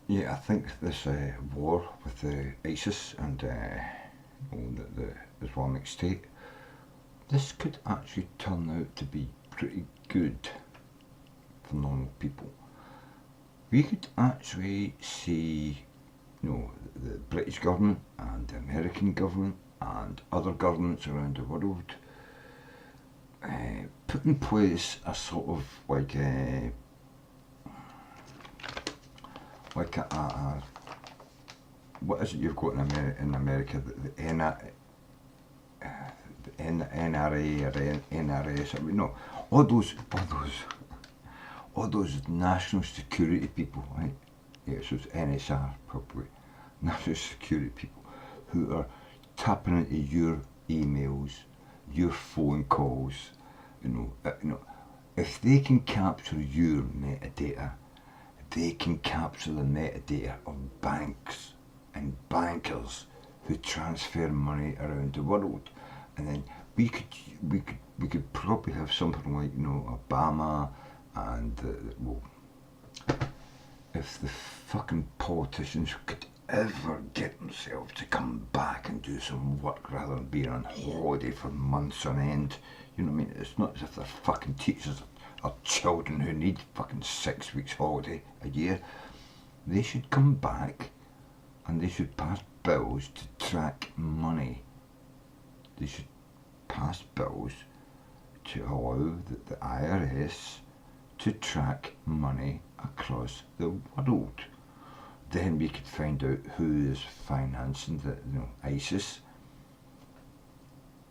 Yeah, I think this war with ISIS and the Islamic State, this could actually turn out to be pretty good for normal people. We could actually see, the British government and the American government and other governments around the world put in place a sort of like a what is it you've got in America, the NRA or NRS, I mean, no, all those national security people, right? Yeah, so it's NSR probably, national security people who are tapping into your emails, your phone calls, if they can capture your metadata, they can capture the metadata of banks and bankers who transfer money around the world, and then we could probably have something like Obama and well, if the fucking politicians could ever get themselves to come back and do some work rather than being on holiday for months on end. You know what I mean? It's not as if they're fucking teachers or children who need fucking 6 weeks holiday a year. They should come back and they should pass bills to track money. They should pass bills to allow the IRS to track money across the world. Then we could find out who is financing ISIS.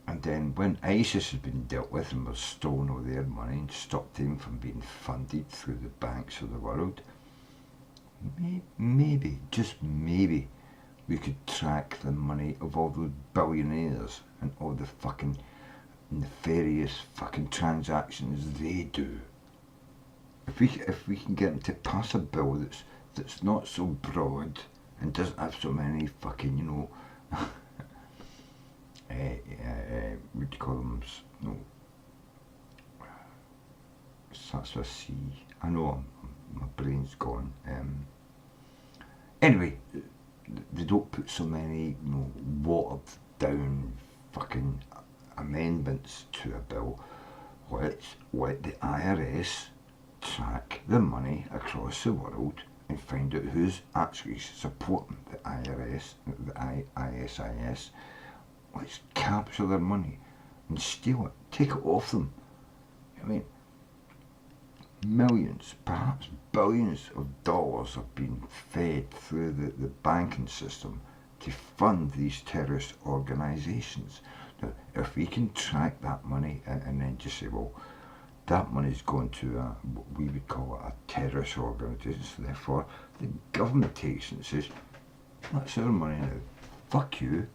And then when ISIS has been dealt with and we've stolen all their money and stopped them from being funded through the banks of the world, maybe, just maybe, we could track the money of all those billionaires and all the fucking nefarious fucking transactions they do. If we can get them to pass a bill that's not so broad and doesn't have so many fucking what do you call them? No, starts with a C. I know my brain's gone. Anyway, they don't put so many watered down fucking amendments to a bill. Let's let the IRS track the money across the world and find out who's actually supporting the IRS, the ISIS. Let's capture their money and steal it, take it off them. I mean, millions, perhaps billions of dollars have been fed through the banking system to fund these terrorist organisations. Now, if we can track that money and then just say, well, that money's going to what we would call a terrorist organisation, so therefore the government takes it and says, that's our money now, fuck you.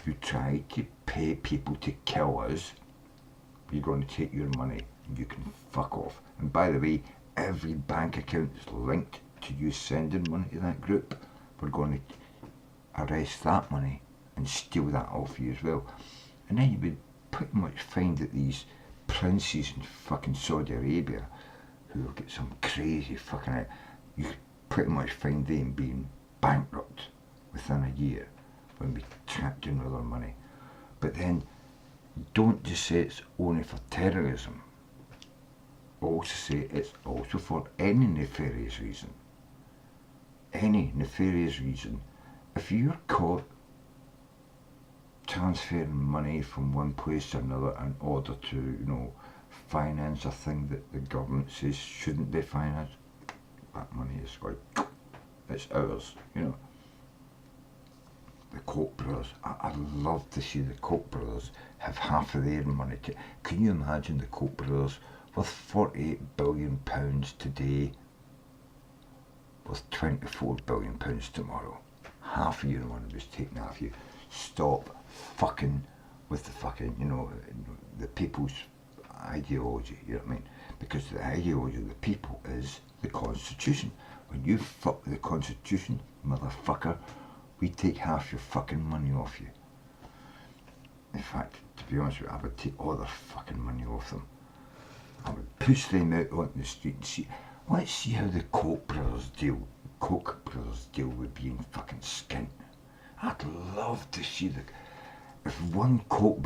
You try to pay people to kill us, we're going to take your money and you can fuck off. And by the way, every bank account is linked to you sending money to that group. We're going to arrest that money and steal that off you as well. And then you would pretty much find that these princes in fucking Saudi Arabia who will get some crazy fucking, you could pretty much find them being bankrupt within a year when we trapped in all their money. But then don't just say it's only for terrorism. Also say it's also for any nefarious reason. Any nefarious reason. If you're caught transferring money from one place to another in order to, finance a thing that the government says shouldn't be financed, that money is like, it's ours, The Koch brothers, I'd love to see the Koch brothers have half of their money. Can you imagine the Koch brothers worth £48 billion today, worth £24 billion tomorrow? Half of your money was taken off you. Stop fucking with the fucking, the people's ideology, you know what I mean? Because the ideology of the people is the Constitution. When you fuck the Constitution, motherfucker, we take half your fucking money off you. In fact, to be honest with you, I would take all their fucking money off them. I would push them out on the street and see, Let's see how the Koch brothers deal with being fucking skint. I'd love to see if one Koch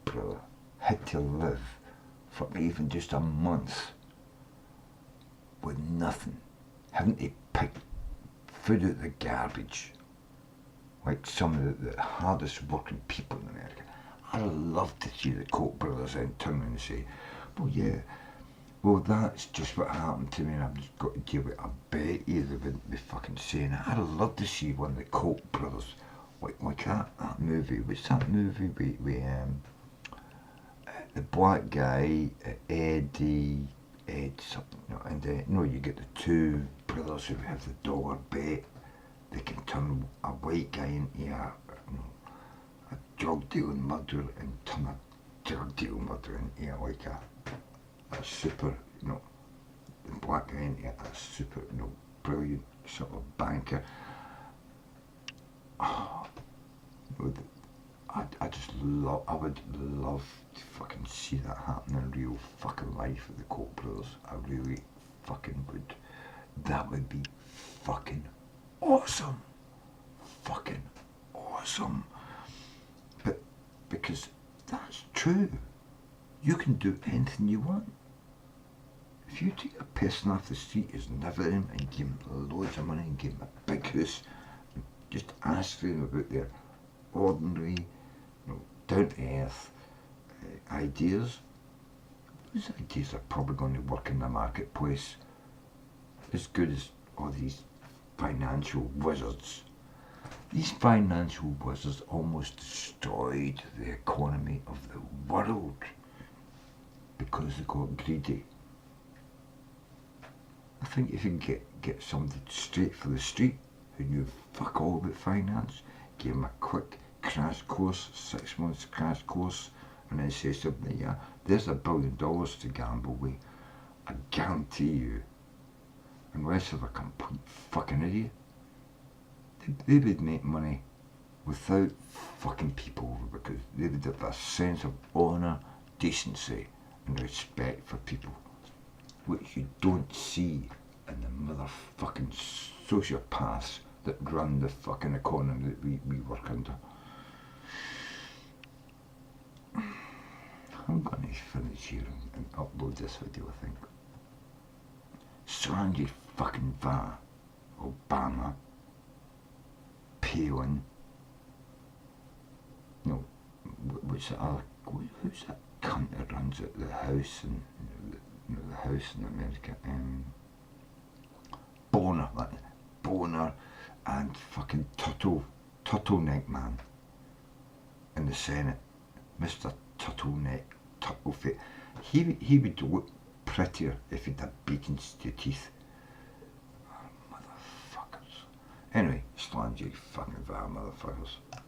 brother had to live for even just a month with nothing, having to pick food out the garbage, like some of the hardest working people in America. I'd love to see the Koch brothers then turn and say, well, yeah, well, that's just what happened to me and I've just got to deal with it. I bet you they wouldn't be fucking saying it. I'd love to see one of the Koch brothers, like that movie. What's that movie with the black guy, Ed something, and no, you get the two brothers who have the dollar bet. They can turn a white guy into a drug dealing murderer and turn a drug dealing murderer into like a super, the black guy into a super, brilliant sort of banker. Oh, I would love to fucking see that happen in real fucking life with the Koch brothers. I really fucking would. That would be fucking awesome. Fucking awesome. But because that's true. You can do anything you want. If you take a person off the street who's never in and give him loads of money and give him a big house and just ask them about their ordinary, down to earth ideas, those ideas are probably going to work in the marketplace as good as all these financial wizards. These financial wizards almost destroyed the economy of the world because they got greedy. I think if you can get somebody straight for the street who knew fuck all about finance, give them a quick crash course, 6 months crash course, and then say something, yeah, there's $1 billion to gamble with. I guarantee you, unless they're a complete fucking idiot, they would make money without fucking people over, because they would have a sense of honour, decency and respect for people, which you don't see in the motherfucking sociopaths that run the fucking economy that we work under. I'm going to finish here and upload this video, I think. Sanjay fucking Obama, Palin, who's that cunt that runs it, the house and the house in America, Boner, and fucking Turtleneck Man in the Senate, Mr. Turtleneck, Turtleface. He would look prettier if he had beacons to teeth. Oh, motherfuckers. Anyway, slangy fucking vile motherfuckers.